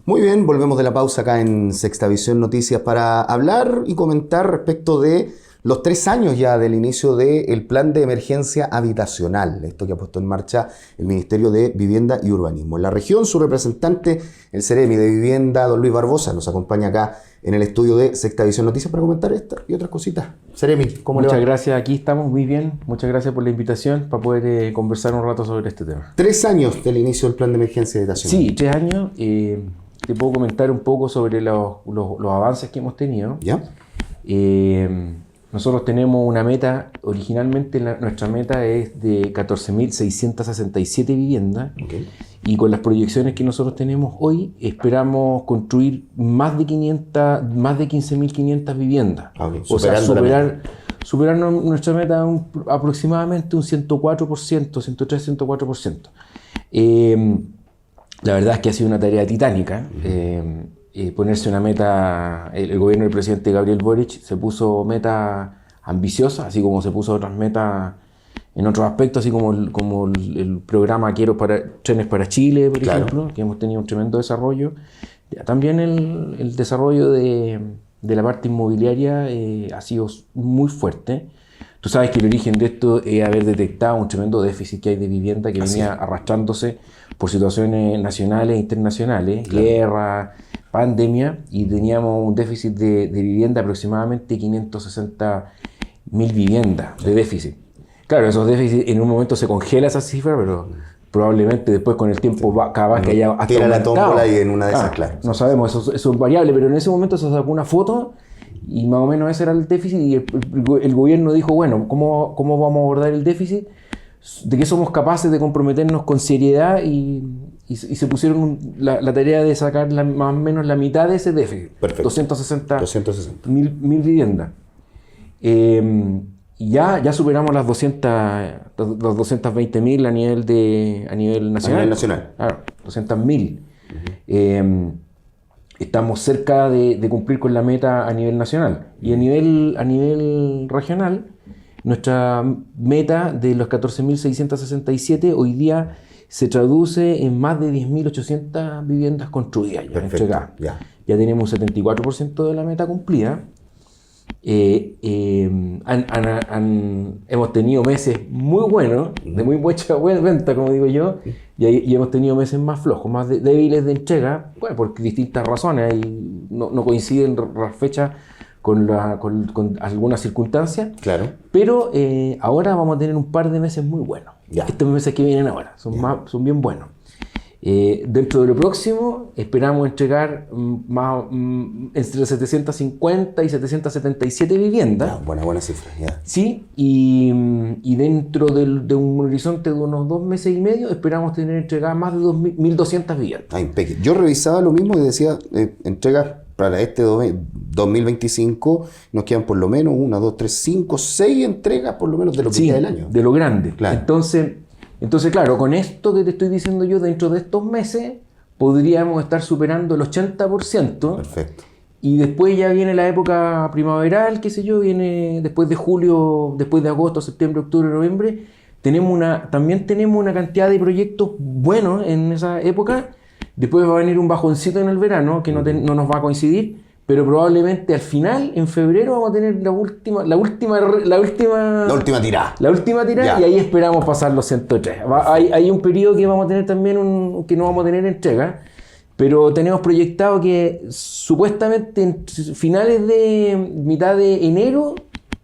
Muy bien, volvemos de la pausa acá en Sexta Visión Noticias para hablar y comentar respecto de los 3 años ya del inicio del plan de emergencia habitacional, esto que ha puesto en marcha el Ministerio de Vivienda y Urbanismo. En la región, su representante, el Ceremi de Vivienda, don Luis Barbosa, nos acompaña acá en el estudio de Sexta Visión Noticias para comentar esta y otras cositas. Ceremi, ¿cómo le va? Muchas gracias, aquí estamos muy bien. Muchas gracias por la invitación para poder conversar un rato sobre este tema. 3 años del inicio del plan de emergencia habitacional. Sí, 3 años. Te puedo comentar un poco sobre los avances que hemos tenido. ¿Ya? Nosotros tenemos una meta, originalmente nuestra meta es de 14.667 viviendas. Okay. Y con las proyecciones que nosotros tenemos hoy, esperamos construir más de 15.500 viviendas. Okay. O sea, superar nuestra meta aproximadamente un 104%, 103-104%. La verdad es que ha sido una tarea titánica. Ponerse una meta, el gobierno del presidente Gabriel Boric se puso meta ambiciosa, así como se puso otras metas en otros aspectos, así como el programa Trenes para Chile, por ejemplo, que hemos tenido un tremendo desarrollo. También el desarrollo de la parte inmobiliaria ha sido muy fuerte. Tú sabes que el origen de esto es haber detectado un tremendo déficit que hay de vivienda que venía arrastrándose por situaciones nacionales e internacionales, guerra, pandemia, y teníamos un déficit de vivienda aproximadamente 560.000 viviendas de déficit. Claro, esos déficits en un momento se congela esa cifra, pero probablemente después con el tiempo capaz que haya hasta tira la tómbola y en una de esas, claro. No sabemos, eso es variable, pero en ese momento se sacó una foto y más o menos ese era el déficit y el gobierno dijo, bueno, ¿cómo vamos a abordar el déficit? ¿De qué somos capaces de comprometernos con seriedad? Y se pusieron la tarea de sacar más o menos la mitad de ese déficit. Perfecto. 260.000 viviendas. Y ya superamos las 220.000 a nivel nacional. A nivel nacional. Claro, 200.000. Estamos cerca de cumplir con la meta a nivel nacional. Y a nivel regional, nuestra meta de los 14.667 hoy día se traduce en más de 10.800 viviendas construidas ya entregadas. Ya tenemos un 74% de la meta cumplida. Hemos tenido meses muy buenos, de muy buena venta, como digo yo, y hemos tenido meses más flojos, más débiles de entrega, bueno, por distintas razones, y no coinciden las fechas con algunas circunstancias. Claro. Pero ahora vamos a tener un par de meses muy buenos. Estos meses que vienen ahora son bien buenos. Dentro de lo próximo esperamos entregar entre 750 y 777 viviendas. Buena cifra. Sí, y dentro de un horizonte de unos 2 meses y medio esperamos tener entregadas más de 1.200 viviendas. Yo revisaba lo mismo y decía, entregas para este 2025 nos quedan por lo menos 1, 2, 3, 5, 6 entregas por lo menos de lo que queda del año. De lo grande. Claro. Entonces, claro, con esto que te estoy diciendo yo, dentro de estos meses, podríamos estar superando el 80%. Perfecto. Y después ya viene la época primaveral, qué sé yo, viene después de julio, después de agosto, septiembre, octubre, noviembre. También tenemos una cantidad de proyectos buenos en esa época. Después va a venir un bajoncito en el verano, que no nos va a coincidir. Pero probablemente al final, en febrero, vamos a tener la última tirada. La última tirada, y ahí esperamos pasar los 103. Hay un periodo que vamos a tener también, que no vamos a tener entrega, pero tenemos proyectado que supuestamente en finales de mitad de enero,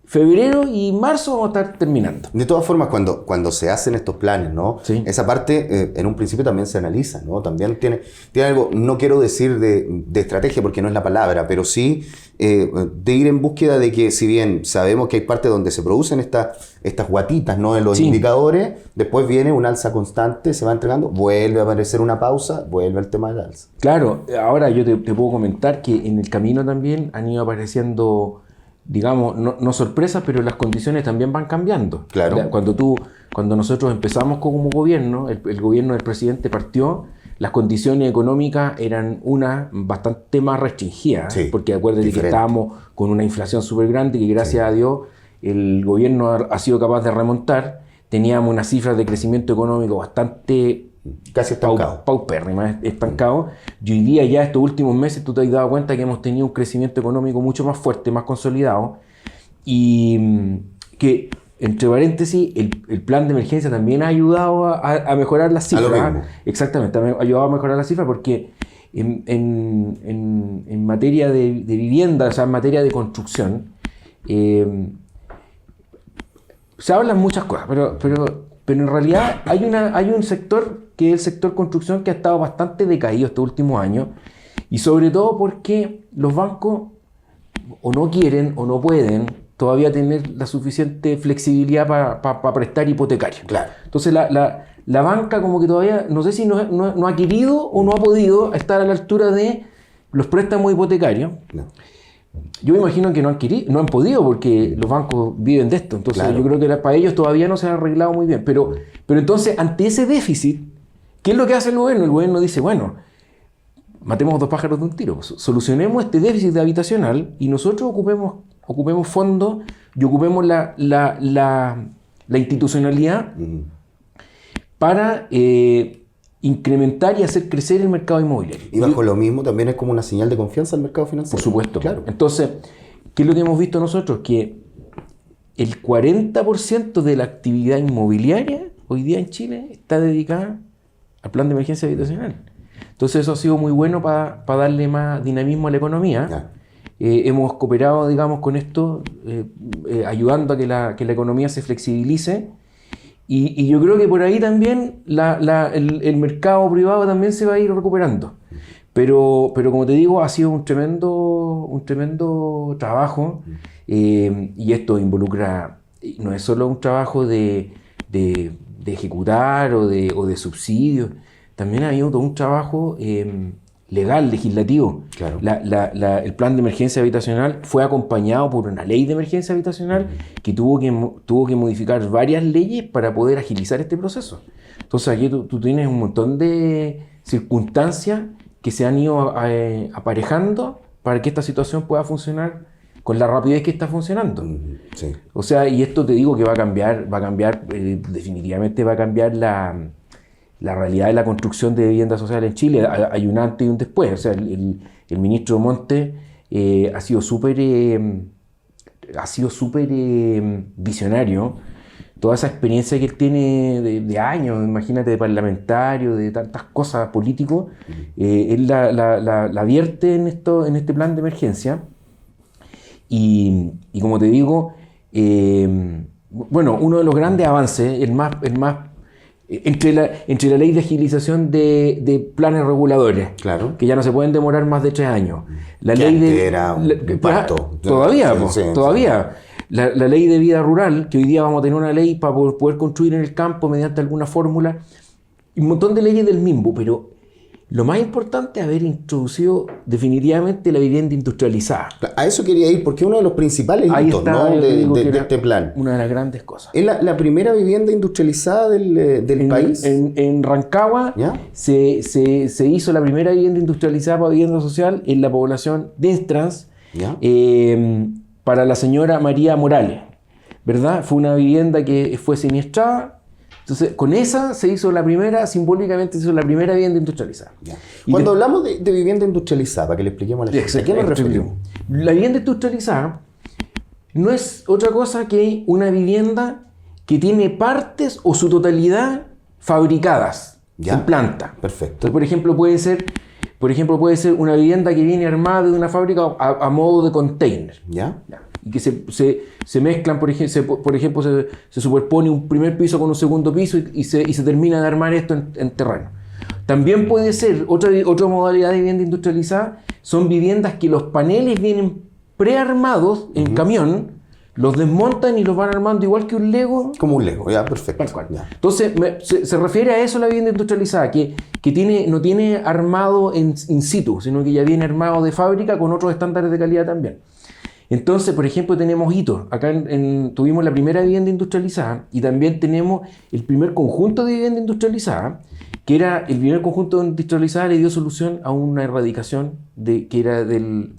febrero y marzo vamos a estar terminando. De todas formas, cuando se hacen estos planes, ¿no? Sí. Esa parte en un principio también se analiza, ¿no? También tiene algo, no quiero decir de estrategia porque no es la palabra, pero sí de ir en búsqueda de que, si bien sabemos que hay partes donde se producen estas guatitas, ¿no? En los indicadores, después viene un alza constante, se va entregando, vuelve a aparecer una pausa, vuelve el tema del alza. Claro, ahora yo te puedo comentar que en el camino también han ido apareciendo, digamos, no sorpresas, pero las condiciones también van cambiando. Claro. Cuando nosotros empezamos como gobierno, el gobierno del presidente partió, las condiciones económicas eran bastante más restringidas, porque acuérdate que estábamos con una inflación súper grande que gracias a Dios el gobierno ha sido capaz de remontar. Teníamos unas cifras de crecimiento económico bastante Casi estancado. Paupérrima, estancado. Y hoy día ya estos últimos meses tú te has dado cuenta que hemos tenido un crecimiento económico mucho más fuerte, más consolidado, y que, entre paréntesis, el plan de emergencia también ha ayudado a mejorar las cifras. A lo mismo. Exactamente, ha ayudado a mejorar las cifras porque en materia de vivienda, o sea, en materia de construcción, se hablan muchas cosas, pero en realidad hay un sector que es el sector construcción que ha estado bastante decaído estos últimos años, y sobre todo porque los bancos o no quieren o no pueden todavía tener la suficiente flexibilidad para prestar hipotecario. Claro. Entonces la banca como que todavía, no sé si no ha querido o no ha podido estar a la altura de los préstamos hipotecarios. No. Yo me imagino que no han podido porque los bancos viven de esto. Entonces Claro. yo creo que para ellos todavía no se ha arreglado muy bien. Pero entonces, ante ese déficit, ¿qué es lo que hace el gobierno? El gobierno dice, bueno, matemos dos pájaros de un tiro. Solucionemos este déficit habitacional y nosotros ocupemos fondos y ocupemos la institucionalidad para incrementar y hacer crecer el mercado inmobiliario. Y bajo lo mismo también es como una señal de confianza al mercado financiero. Por supuesto. Claro. Entonces, ¿qué es lo que hemos visto nosotros? Que el 40% de la actividad inmobiliaria hoy día en Chile está dedicada al plan de emergencia habitacional. Entonces eso ha sido muy bueno para darle más dinamismo a la economía. Ya. Hemos cooperado, digamos, con esto, ayudando a que la economía se flexibilice. Y yo creo que por ahí también el mercado privado también se va a ir recuperando. Pero como te digo, ha sido un tremendo trabajo, y esto involucra, no es solo un trabajo de ejecutar o de subsidios, también ha habido todo un trabajo legal, legislativo. Claro. El plan de emergencia habitacional fue acompañado por una ley de emergencia habitacional que tuvo que modificar varias leyes para poder agilizar este proceso. Entonces aquí tú tienes un montón de circunstancias que se han ido aparejando para que esta situación pueda funcionar con la rapidez que está funcionando. Sí. O sea, y esto te digo que va a cambiar, definitivamente va a cambiar la realidad de la construcción de vivienda social en Chile. Hay un antes y un después. O sea, el ministro Monte ha sido súper visionario. Toda esa experiencia que él tiene de años, imagínate, de parlamentario, de tantas cosas político, él la vierte en este plan de emergencia. Y como te digo, bueno, uno de los grandes avances, el más entre la ley de agilización de planes reguladores, Claro. que ya no se pueden demorar más de 3 años. La Que ley antes era un parto. Todavía, Sí, sí, todavía. La ley de vida rural, que hoy día vamos a tener una ley para poder construir en el campo mediante alguna fórmula, y un montón de leyes del mismo, pero lo más importante es haber introducido definitivamente la vivienda industrializada. A eso quería ir, porque uno de los principales Ahí hitos, está, ¿no? yo te digo que de era este plan. una de las grandes cosas. ¿Es la primera vivienda industrializada del país? En Rancagua ¿Ya? se hizo la primera vivienda industrializada para vivienda social en la población de Entrans, ¿Ya? para la señora María Morales, ¿verdad? Fue una vivienda que fue siniestrada. Entonces, con esa simbólicamente se hizo la primera vivienda industrializada. Ya. Y Cuando hablamos de vivienda industrializada, para que le expliquemos a la gente, ¿a qué nos referimos? La vivienda industrializada no es otra cosa que una vivienda que tiene partes o su totalidad fabricadas Ya. en planta. Perfecto. Entonces, por ejemplo, puede ser una vivienda que viene armada de una fábrica a modo de container. ¿Ya? Y que se mezclan, por ejemplo, se superpone un primer piso con un segundo piso y se termina de armar esto en terreno. También puede ser otra modalidad de vivienda industrializada, son viviendas que los paneles vienen prearmados en camión, los desmontan y los van armando igual que un Lego. Como un Lego, ya, perfecto. Tal cual. Ya. Entonces, se refiere a eso la vivienda industrializada, que no tiene armado in situ, sino que ya viene armado de fábrica con otros estándares de calidad también. Entonces, por ejemplo, tenemos hitos. Acá tuvimos la primera vivienda industrializada y también tenemos el primer conjunto de vivienda industrializada, que era el primer conjunto industrializada le dio solución a una erradicación que era del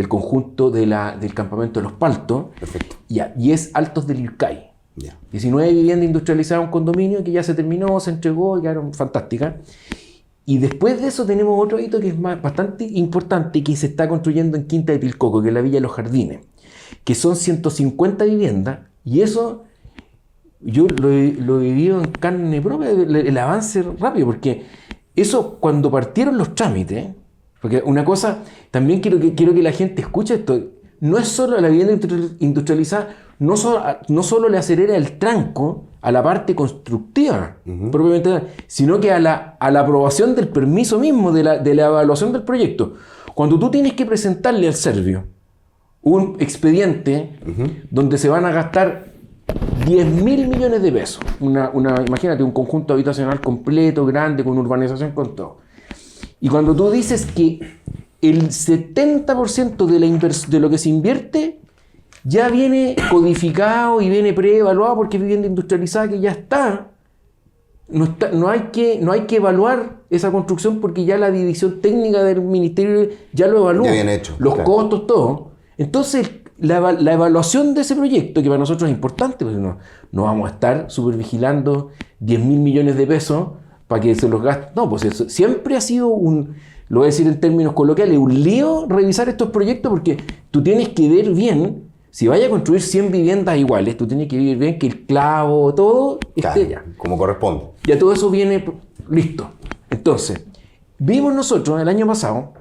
conjunto del campamento de los Paltos. Perfecto. Y es Altos del Ilcay. Ya. 19 viviendas industrializadas en un condominio que ya se terminó, se entregó y quedaron fantásticas. Y después de eso tenemos otro hito que es bastante importante, que se está construyendo en Quinta de Pilcoco, que es la Villa de los Jardines, que son 150 viviendas, y eso yo lo he vivido en carne propia, el avance rápido, porque eso cuando partieron los trámites, porque una cosa, también quiero que la gente escuche esto, no es solo la vivienda industrializada, no solo le acelera el tranco a la parte constructiva, propiamente, sino que a la aprobación del permiso mismo, de la evaluación del proyecto. Cuando tú tienes que presentarle al Servio un expediente donde se van a gastar 10.000 millones de pesos, imagínate un conjunto habitacional completo, grande, con urbanización, con todo. Y cuando tú dices que el 70% de lo que se invierte ya viene codificado y viene preevaluado porque es vivienda industrializada que ya está. No hay que evaluar esa construcción porque ya la división técnica del ministerio ya lo evaluó. Ya bien hecho. Los costos, todo. Entonces, la evaluación de ese proyecto, que para nosotros es importante, porque no vamos a estar supervigilando 10.000 millones de pesos para que se los gaste. No, pues eso siempre ha sido lo voy a decir en términos coloquiales, un lío revisar estos proyectos porque tú tienes que ver bien. Si vaya a construir 100 viviendas iguales, tú tienes que ver bien que el clavo, todo esté ya. Como corresponde. Ya todo eso viene listo. Entonces, vimos nosotros el año pasado,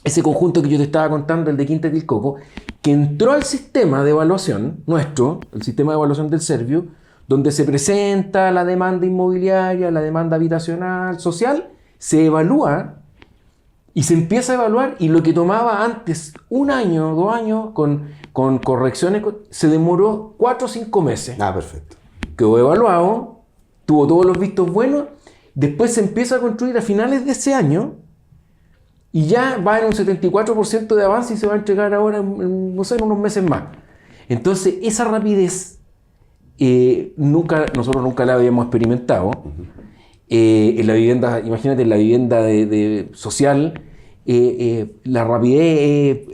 ese conjunto que yo te estaba contando, el de Quinta de Pilcoco, que entró al sistema de evaluación nuestro, el sistema de evaluación del Servio, donde se presenta la demanda inmobiliaria, la demanda habitacional, social, se evalúa y se empieza a evaluar, y lo que tomaba antes 1 año, 2 años, con correcciones, se demoró 4 o 5 meses. Ah, perfecto. Quedó evaluado, tuvo todos los vistos buenos, después se empieza a construir a finales de ese año, y ya va en un 74% de avance y se va a entregar ahora, no sé, en unos meses más. Entonces, esa rapidez, nosotros nunca la habíamos experimentado. En la vivienda, imagínate, en la vivienda social, la rapidez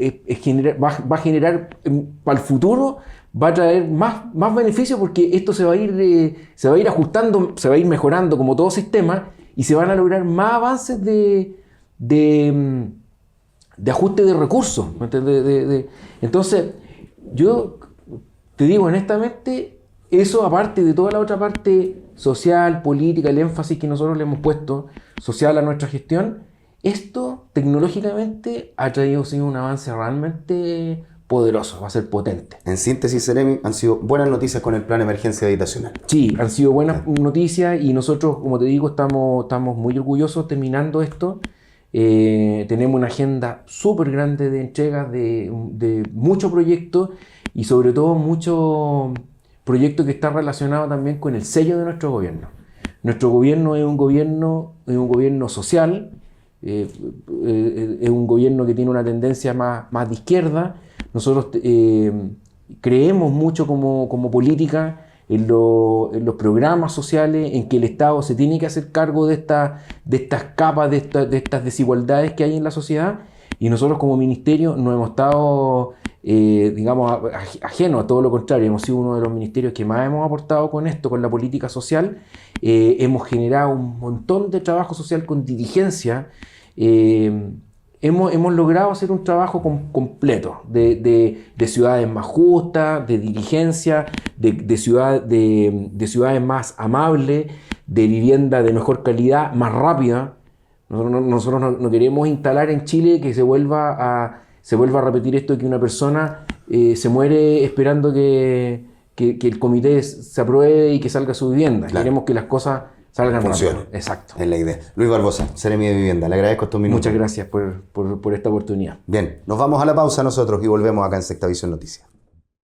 va a generar para el futuro, va a traer más beneficios porque esto se va a ir ajustando, se va a ir mejorando como todo sistema y se van a lograr más avances de ajuste de recursos. Entonces, yo te digo honestamente, eso aparte de toda la otra parte social, política, el énfasis que nosotros le hemos puesto social a nuestra gestión, esto tecnológicamente ha traído un avance realmente poderoso, va a ser potente. En síntesis, Seremi, han sido buenas noticias con el plan de emergencia habitacional. Sí, han sido buenas noticias y nosotros, como te digo, estamos muy orgullosos terminando esto. Tenemos una agenda súper grande de entregas de muchos proyectos y sobre todo muchos proyecto que está relacionado también con el sello de nuestro gobierno. Nuestro gobierno es un gobierno social, es un gobierno que tiene una tendencia más de izquierda. Nosotros creemos mucho como política en los programas sociales, en que el Estado se tiene que hacer cargo de estas capas, de estas desigualdades que hay en la sociedad, y nosotros como ministerio no hemos estado ajeno, a todo lo contrario, hemos sido uno de los ministerios que más hemos aportado con esto, con la política social. Hemos generado un montón de trabajo social con dirigencia. Hemos logrado hacer un trabajo completo de ciudades más justas, de dirigencia, de ciudades más amables, de vivienda de mejor calidad, más rápida. Nosotros no queremos instalar en Chile que se vuelva a repetir esto de que una persona se muere esperando que el comité se apruebe y que salga su vivienda. Claro. Queremos que las cosas salgan Funcione. rápido. Exacto. Es la idea. Luis Barbosa, Seremi de Vivienda, le agradezco estos minutos. Muchas gracias por esta oportunidad. Bien, nos vamos a la pausa nosotros y volvemos acá en Sexta Visión Noticias.